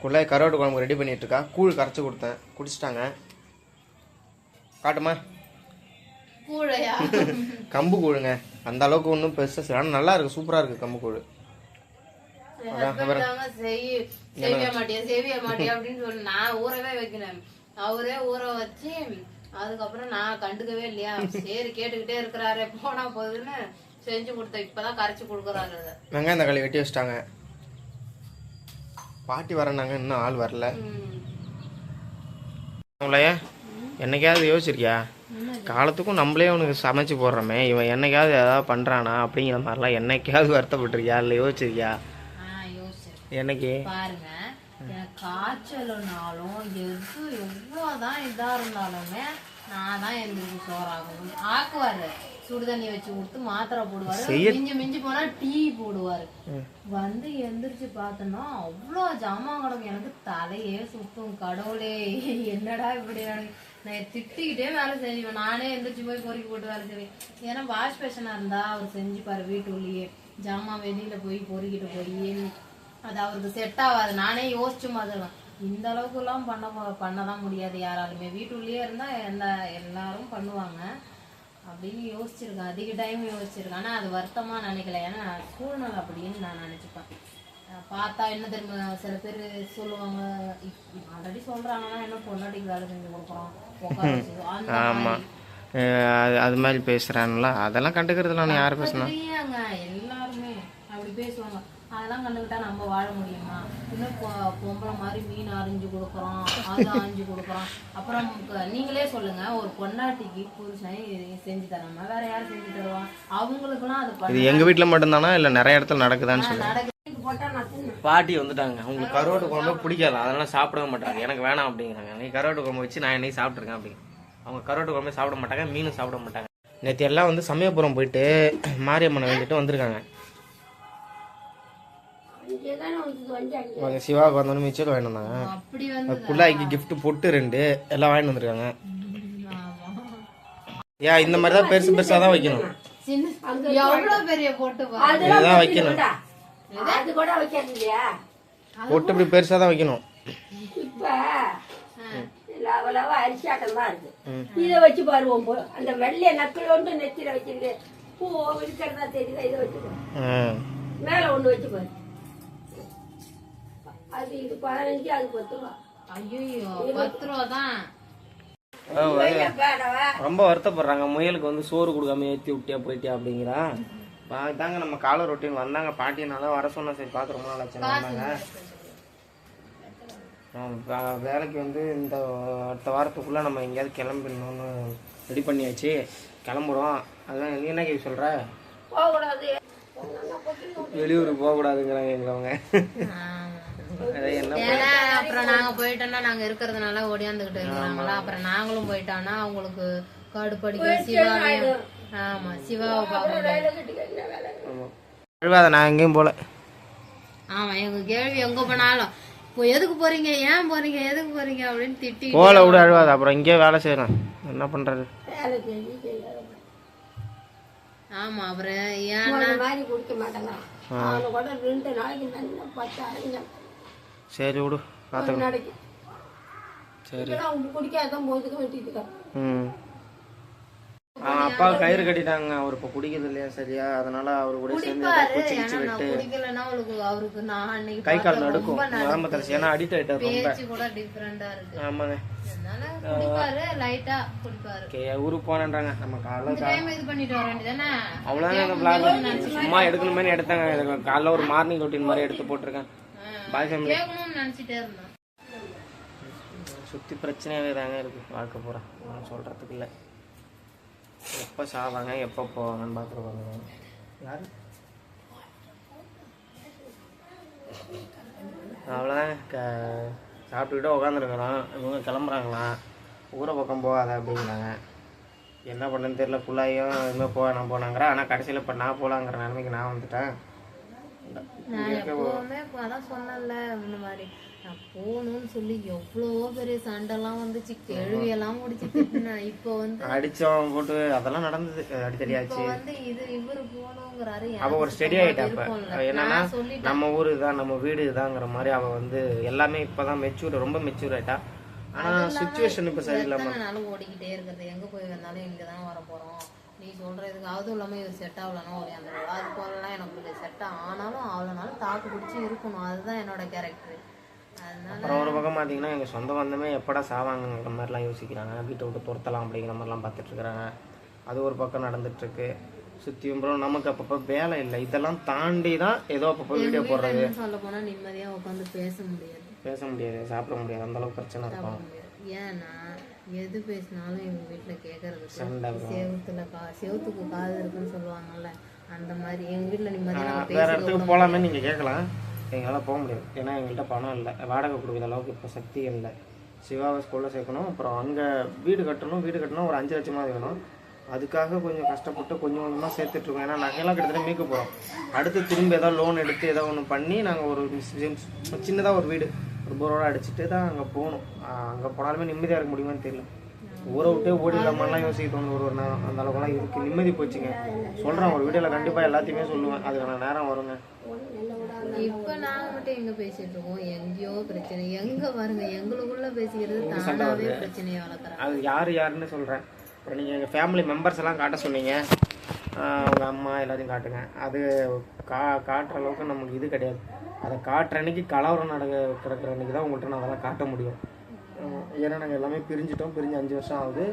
குள்ளாய் கருவாட்டு குழம்பு ரெடி பண்ணிகிட்ருக்கா. கூழ் கரைச்சி கொடுத்தேன், குடிச்சிட்டாங்க. காட்டுமா? கூழையா? கம்பு கூழுங்க. அந்த அளவுக்கு ஒன்றும் பெருசாக, ஆனால் நல்லா இருக்குது, சூப்பராக இருக்குது கம்பு கூழ். செய்ய மாட்டியா அப்படின்னு சொல்லி நான் ஊறவே வைக்கிறேன். அவரே ஊற வச்சு அதுக்கப்புறம் நான் கண்டுக்கவே இல்லையா, சரி கேட்டுக்கிட்டே இருக்கிறாரு போனா போகுதுன்னு செஞ்சு கொடுத்தேன். இப்பதான் கரைச்சி கொடுக்குறாரு. வெங்காயம் தக்காளி வெட்டி வச்சிட்டாங்க. பாட்டி வரேன்னாங்க, இன்னும் ஆள் வரல. அவங்களைய என்னைக்காவது யோசிச்சிருக்கியா, காலத்துக்கும் நம்மளே அவனுக்கு சமைச்சு போடுறோமே, இவன் என்னைக்காவது ஏதாவது பண்ணுறானா அப்படிங்கிற மாதிரிலாம் என்னைக்காவது வருத்தப்பட்டிருக்கியா, இல்லை யோசிச்சிருக்கியா? என்னைக்கு பாருங்க, எனக்கு காய்ச்சல்னாலும் எவ்வளவுதான் இதா இருந்தாலுமே நான் தான் எந்திரிச்சு சோறாகும் ஆக்குவாரு. சுடுதண்ணி வச்சு கொடுத்து மாத்திரை போடுவாரு, மிஞ்சி போனா டீ போடுவாரு. வந்து எந்திரிச்சு பார்த்தோம்னா அவ்வளோ ஜாமான் கிடக்கும். எனக்கு தலையே சுத்தும். கடவுளே என்னடா இப்படி நான் திட்டிக்கிட்டே வேலை செய்வேன். நானே எந்திரிச்சு போய் பொறுக்கி போட்டு வேலை செய்வேன். ஏன்னா வாஷ் பேஷனா இருந்தா அவர் செஞ்சுப்பாரு வீட்டுள்ளேயே. ஜாமான் வெளியில போய் பொறுக்கிட்டு போய் அது அவருக்கு செட் ஆகாது. நானே யோசிச்சு மாதிரிதான், இந்த அளவுக்கு எல்லாம் பண்ணதான் முடியாது யாராலுமே. வீட்டுள்ளேயே இருந்தா எல்லாரும் பண்ணுவாங்க அப்படின்னு யோசிச்சிருக்கேன். அதிக டைம் யோசிச்சிருக்கேன். ஆனா அது வருத்தமா நினைக்கல, ஏன்னா சூழ்நிலை அப்படின்னு நான் நினைச்சுப்பேன். பார்த்தா என்ன தெரியுமா, சில பேர் சொல்லுவாங்க, ஆல்ரெடி சொல்றாங்கன்னா என்ன பொண்டாட்டிக்கு வேலை செஞ்சு கொடுக்குறோம் அது மாதிரி பேசுறாங்களா, அதெல்லாம் கண்டுக்கிறதுல யாரும் பேசணும். எல்லாருமே அப்படி பேசுவாங்க. அதெல்லாம் கண்டுக்கிட்டா நம்ம வாழ முடியுமா? இன்னும் பொம்பளை மாதிரி மீன் அரிஞ்சு கொடுக்குறோம், அது அரிஞ்சு கொடுக்குறோம். அப்புறம் நீங்களே சொல்லுங்க, ஒரு பொண்டாட்டிக்கு புருஷன் செஞ்சு தராம வேற யாரும் செஞ்சு தருவாங்க? அவங்களுக்குலாம் அது எங்க வீட்டுல மட்டும்தானா இல்ல நிறைய இடத்துல நடக்குதான்னு சொல்லுங்க. பாட்டி வந்துட்டாங்க. உங்களுக்கு கருவாட்டு குழம்பு பிடிக்காது, அதனால சாப்பிடவே மாட்டாங்க. எனக்கு வேணாம் அப்படிங்கிறாங்க. நீ கருவாட்டு குழம்பு வச்சு நான் என்னைக்கு சாப்பிட்ருக்கேன் அப்படிங்க. அவங்க கருவாட்டு குழம்பு சாப்பிட மாட்டாங்க, மீனும் சாப்பிட மாட்டாங்க. நேற்று எல்லாம் வந்து சமயபுரம் போயிட்டு மாரியம்மனை வேண்டிட்டு வந்திருக்காங்க. சிவாவுக்கு வந்தோன்னு மிச்சம் வாங்கிட்டு வந்தாங்க. பிள்ளைக்கு கிஃப்ட் பொட்டு 2 எல்லாம் வாங்கிட்டு வந்திருக்காங்க. ஏன் இந்த மாதிரி தான் பெருசு பெருசா தான் வைக்கணும், இதுதான் வைக்கணும். பொட்டு இப்படி பெருசா தான் வைக்கணும். இதை வச்சு பாருவோம். அந்த வெள்ளைய நக்கல் ஒன்று நெத்தில வச்சிருக்கு, பூ இருக்கிறதா தெரியுதா, இதை வச்சுக்கோ. மேல ஒண்ணு வச்சு பாரு, அது இது 15, அது 10 ரூபா. ஐயோ 10 ரூபா தான். ரொம்ப வருத்தப்படுறாங்க. முயலுக்கு வந்து சோறு கொடுக்காம ஏற்றி விட்டியா போயிட்டியா அப்படிங்கிறா. தாங்க நம்ம காலை ரொட்டின்னு வந்தாங்க. பாட்டினால வர சொன்னா, சரி பார்த்து ரொம்ப நாள் ஆச்சு வந்தாங்க. வேலைக்கு வந்து இந்த அடுத்த வாரத்துக்குள்ள நம்ம எங்கேயாவது கிளம்பிடணும்னு ரெடி பண்ணியாச்சு, கிளம்புறோம். அதான் நீ என்ன கேட்க சொல்ற? போகக்கூடாது, வெளியூருக்கு போகக்கூடாதுங்கிறாங்க எங்களவங்க. அப்புறம் நாங்க போயிட்டோம்னா நாங்க இருக்கிறதுனால ஓடியாந்துகிட்டு இருக்கிறாங்களா, அப்புறம் நாங்களும் போயிட்டோம்னா அவங்களுக்கு கடுப்படிக்கும். சிவாவையும் ஆமா சிவாவை பார்க்க நான் எங்கேயும் போல. ஆமா எங்க கேள்வி எங்க போனாலும் எதுக்கு போறீங்க, ஏன் போறீங்க, எதுக்கு போறீங்க அப்படின்னு திட்டி போல விட அழுவாது. அப்புறம் இங்கே வேலை செய்யணும், என்ன பண்றது? ஆமா அப்புறம் ஏன் மாதிரி குடிக்க மாட்டாங்க. அவனை கூட 2 நாளைக்கு நல்லா 10 சரி விடு பார்த்துக்கலாம். சரி குடிக்காதான் போதுக்கு வெட்டிட்டு. அப்பா கயிறு கட்டிட்டாங்க, அவர் இப்ப குடிக்கிறது இல்லையா சரியா, அதனால அவரு கூட சேர்ந்து விட்டு கை கால் நடுக்கும், உடம்பு தரிசி. ஏன்னா அடிக்ட் ஆயிட்டாரு ரொம்ப. ஆமாங்க ஊருக்கு போனேன்றாங்க. நம்ம காலைல அவ்வளவுதான் சும்மா எடுக்கணுமே எடுத்தாங்க. காலைல ஒரு மார்னிங் ரொட்டீன் மாதிரி எடுத்து போட்டிருக்கேன். பாய் ஃபேமிலி சுத்தி பிரச்சனையாவே தாங்க இருக்கு வாழ்க்கை பூரா, சொல்றதுக்கு இல்லை. எப்போ சாவாங்க எப்போ போவாங்கன்னு பார்த்துருவாங்க. யார் அவ்வளோதாங்க. சாப்பிட்டுக்கிட்டே உட்காந்துருக்குறோம். இவங்க கிளம்புறாங்களாம், ஊரை பக்கம் போகாத அப்படிங்கிறாங்க. என்ன பண்ணுன்னு தெரியல. ஃபுல்லாயும் இதுமாதிரி நான் போனாங்கிறேன். ஆனால் கடைசியில் இப்போ நான் போகலாங்கிற நிலைமைக்கு நான் வந்துட்டேன். நான் எப்பவுமே அதான் சொன்னேன்ல இந்த மாதிரி நான் போகணும்னு சொல்லி எவ்வளவோ பெரிய சண்டைலாம் வந்துச்சு, கேள்வியெல்லாம் முடிச்சு திட்டினேன். இப்போ வந்து அடிச்சோம் போட்டு அதெல்லாம் நடந்தது, அடித்தடியாச்சு. வந்து இவரு போகணுங்கிறாரு. அவ ஒரு ஸ்டெடி ஆயிட்டா. அப்ப என்னன்னா நம்ம ஊரு தான் நம்ம வீடு இதாங்கிற மாதிரி அவ வந்து எல்லாமே இப்பதான் மெச்சூர், ரொம்ப மெச்சூர் ஆயிட்டா. ஆனா சிச்சுவேஷன் இப்ப சரியில்லாம ஓடிக்கிட்டே இருக்கிறது, எங்க போய் வந்தாலும் இங்கதான் வர போறோம் நீ சொல்றதுக்கு. அதுவும் இல்லாம இது செட் ஆகலன்னா ஒரு அந்த அது போலலாம் எனக்கு செட் ஆனாலும் அவ்வளோனாலும் தாக்கு பிடிச்சி இருக்கணும், அதுதான் என்னோட கேரக்டர். அப்புறம் ஒரு பக்கம் பார்த்தீங்கன்னா எங்கள் சொந்த பந்தமே எப்படா சாவாங்கிற மாதிரிலாம் யோசிக்கிறாங்க, வீட்டை விட்டு துரத்தலாம் அப்படிங்கிற மாதிரிலாம் பார்த்துட்டு இருக்கிறாங்க. அது ஒரு பக்கம் நடந்துட்டுருக்கு. சுற்றியும் அப்புறம் நமக்கு அப்பப்போ வேலை இல்லை, இதெல்லாம் தாண்டி தான் ஏதோ அப்பப்போ வீடியோ போடுறது. சொல்ல போனால் நிம்மதியாக உட்காந்து பேச முடியாது, சாப்பிட முடியாது, அந்த அளவுக்கு பிரச்சனை இருக்கும். ஏன்னா எது பேசினாலும் எங்கள் வீட்டில் கேட்கறது செவத்துக்கு காது இருக்குன்னு சொல்லுவாங்கல்ல, அந்த மாதிரி எங்கள் வீட்டில் நிம்மதியாக வேறு இடத்துக்கு போகலாமே நீங்கள் கேட்கலாம், எங்களால் போக முடியாது. ஏன்னா எங்கள்கிட்ட பணம் இல்லை, வாடகை கொடுக்குற அளவுக்கு இப்போ சக்தி இல்லை. சிவாவை ஸ்கூலில் சேர்க்கணும், அப்புறம் அங்கே வீடு கட்டணும் ஒரு 5 லட்சமாக வேணும். அதுக்காக கொஞ்சம் கஷ்டப்பட்டு கொஞ்சம் கொஞ்சமாக சேர்த்துட்ருக்கோம். ஏன்னா நகையெல்லாம் கிட்டத்தட்ட மீட்க போகிறோம். அடுத்து திரும்ப ஏதோ லோன் எடுத்து ஏதோ ஒன்று பண்ணி நாங்கள் ஒரு சின்னதாக ஒரு வீடு ஒரு போரோட அடிச்சுட்டு தான் அங்கே போகணும். அங்கே போனாலுமே நிம்மதியாக இருக்க முடியுமான்னு தெரியல. ஊரை விட்டே ஓடிடலாமான்லாம் யோசிக்க தோணுது ஒரு நேரம். அந்த அளவுக்குலாம் இதுக்கு நிம்மதி போச்சுங்க. சொல்கிறேன், ஒரு வீடியோவில் கண்டிப்பாக எல்லாத்தையுமே சொல்லுவேன், அதுக்கான நேரம் வருங்க. இப்ப நாங்க மட்டும் எங்க பேசிட்டு இருக்கோம், எங்கேயோ பிரச்சனை, எங்க பாருங்க எங்களுக்குள்ள பேசிக்கிறது தானாவே பிரச்சனையை வளர்க்குறேன். அது யாருன்னு சொல்றேன். அப்புறம் நீங்க எங்க ஃபேமிலி மெம்பர்ஸ் எல்லாம் காட்ட சொன்னீங்க, அவங்க அம்மா எல்லாத்தையும் காட்டுங்க. அது காட்டுற அளவுக்கு நமக்கு இது கிடையாது. அதை காட்டுற அன்னைக்கு கலவரம் கிடக்கிற அன்னைக்கு தான் உங்கள்கிட்ட நான் அதெல்லாம் காட்ட முடியும். ஏன்னா நாங்கள் எல்லாமே பிரிஞ்சு 5 வருஷம் ஆகுது.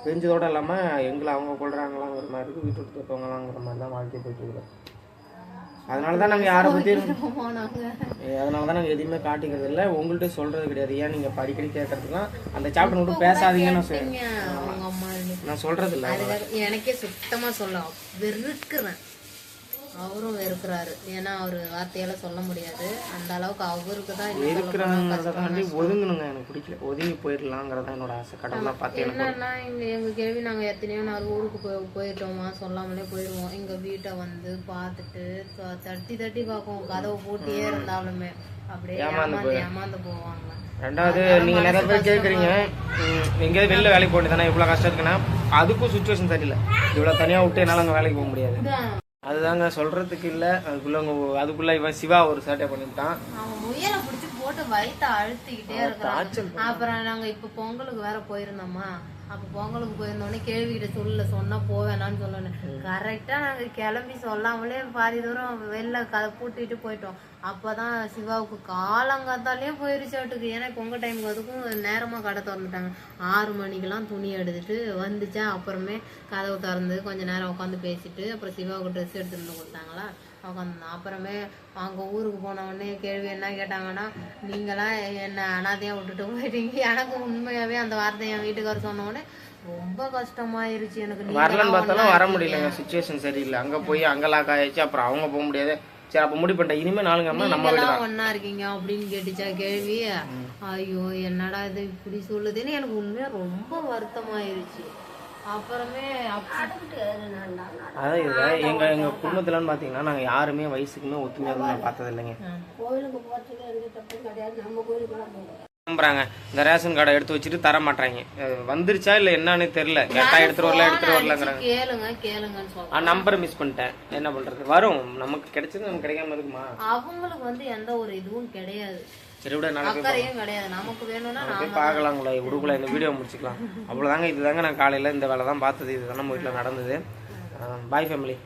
பிரிஞ்சதோடு இல்லாமல் எங்களை அவங்க கொள்றாங்களாங்கிற மாதிரி இருக்குது, வீட்டு விட்டு போங்களாங்கிற மாதிரி தான் வாழ்க்கை போயிட்டு இருக்கிறோம். அதனால தான் நாங்கள் யாரை பற்றி எதுவுமே காட்டிக்கிறது இல்லை, உங்கள்கிட்ட சொல்கிறது கிடையாது. ஏன் நீங்கள் அடிக்கடி கேட்கறதுலாம் அந்த சாப்டர் மட்டும் பேசாதீங்கன்னு நான் சொல்கிறது இல்லை. எனக்கே சுத்தமாக சொல்ல வெறுக்கிறேன், அவரும் வெறுக்கிறாரு. ஏன்னா அவர் வார்த்தையால சொல்ல முடியாது, அந்த அளவுக்கு அவருக்கு தான் இருக்கிறாங்க. ஒதுங்கணுங்க, எனக்கு பிடிக்கல, ஒதுங்கி போயிடலாங்கிறதா என்னோட ஆசை. கடவுளாக பார்த்து என்னன்னா எங்கள் கேள்வி நாங்கள் எத்தனையோ நாள் ஊருக்கு போயிட்டோமா, சொல்லாமலே போயிடுவோம். எங்கள் வீட்டை வந்து பார்த்துட்டு தட்டி பார்ப்போம், கதவை பூட்டியே இருந்தாலுமே அப்படியே ஏமாந்து போவாங்க. ரெண்டாவது நீங்கள் நிறைய பேர் கேட்குறீங்க, எங்கேயாவது வெளில வேலைக்கு போட்டு தானே இவ்வளோ கஷ்டம் இருக்குன்னா, அதுக்கும் சுச்சுவேஷன் சரியில்லை. இவ்வளோ தனியாக விட்டு என்னால் அங்கே வேலைக்கு போக முடியாது. அதுதாங்க சொல்றதுக்கு இல்லை. அதுக்குள்ள இவன் சிவா ஒரு சேட்டை பண்ணிட்டான், அவன் முயலை பிடிச்சி போட்டு வயிற்ற அழுத்திக்கிட்டே இருக்கான். அப்புறம் நாங்க இப்ப பொங்கலுக்கு வேற போயிருந்தோமா, அப்ப பொங்கலுக்கு போயிருந்தோடனே கேள்விக்கிட்ட சொன்னா போவேணான்னு சொல்லணும். கரெக்டா நாங்க கிளம்பி சொல்லாமலே பாதி தூரம் வெளில கதை பூட்டிட்டு போயிட்டோம். அப்பதான் சிவாவுக்கு காலங்காத்தாலே போயிருச்சாட்டுக்கு. ஏன்னா பொங்க டைமுக்கு அதுக்கும் நேரமா கடை திறந்துட்டாங்க. 6 மணிக்கெல்லாம் துணி எடுத்துட்டு வந்துச்சா. அப்புறமே கதவு திறந்து கொஞ்ச நேரம் உட்காந்து பேசிட்டு அப்புறம் சிவாவுக்கு ட்ரெஸ் எடுத்துட்டு வந்து கொடுத்தாங்களா, உட்காந்துருந்தோம். அப்புறமே அவங்க ஊருக்கு போன உடனே கேள்வி என்ன கேட்டாங்கன்னா, நீங்களாம் என்ன அனாதையா விட்டுட்டு போயிட்டீங்க. எனக்கு உண்மையாவே அந்த வார்த்தை என் வீட்டுக்காரர் சொன்ன உடனே ரொம்ப கஷ்டமாயிருச்சு எனக்கு. வரலன்னு பார்த்தாலும் வர முடியல, சுச்சுவேஷன் சரியில்லை. அங்க போய் அங்கெல்லாம் ஆயிடுச்சு. அப்புறம் அவங்க போக முடியாது. சரி அப்ப முடி பண்ணிட்டேன், இனிமே நாளுங்க நம்ம ஒன்னா இருக்கீங்க அப்படின்னு கேட்டுச்சா கேள்வி. ஐயோ என்னடா இது இப்படி சொல்லுதுன்னு எனக்கு உண்மையா ரொம்ப வருத்தமாயிருச்சு. அப்புறமே அதான் இது எங்க குடும்பத்துலன்னு பாத்தீங்கன்னா நாங்க யாருமே வயசுக்குமே ஒத்துமையாக பார்த்தது இல்லைங்க. கோயிலுக்கு போறதுக்கு எந்த தப்பும் கிடையாது, நம்ம கோயிலுக்கு நம்புறாங்க. இந்த ரேஷன் கார்டை எடுத்து வச்சுட்டு தர மாட்டாங்க. வந்துருச்சா இல்ல என்னன்னு தெரியல, கேட்டா எடுத்துட்டு வரலங்கிறாங்க. நம்பர் மிஸ் பண்ணிட்டேன், என்ன பண்றது. வரும், நமக்கு கிடைச்சது நமக்கு கிடைக்காம இருக்குமா? அவங்களுக்கு வந்து எந்த ஒரு இதுவும் கிடையாது, சரி விட அக்கறையும் கிடையாது. நமக்கு வேணும்னா பாக்கலாங்களா, உடுக்குள்ள இந்த வீடியோ முடிச்சுக்கலாம். அவ்வளவுதாங்க. இதுதாங்க நான் காலையில இந்த வேலை தான் பார்த்தது. இதுதான் நம்ம வீட்டுல நடந்தது. பாய் ஃபேமிலி.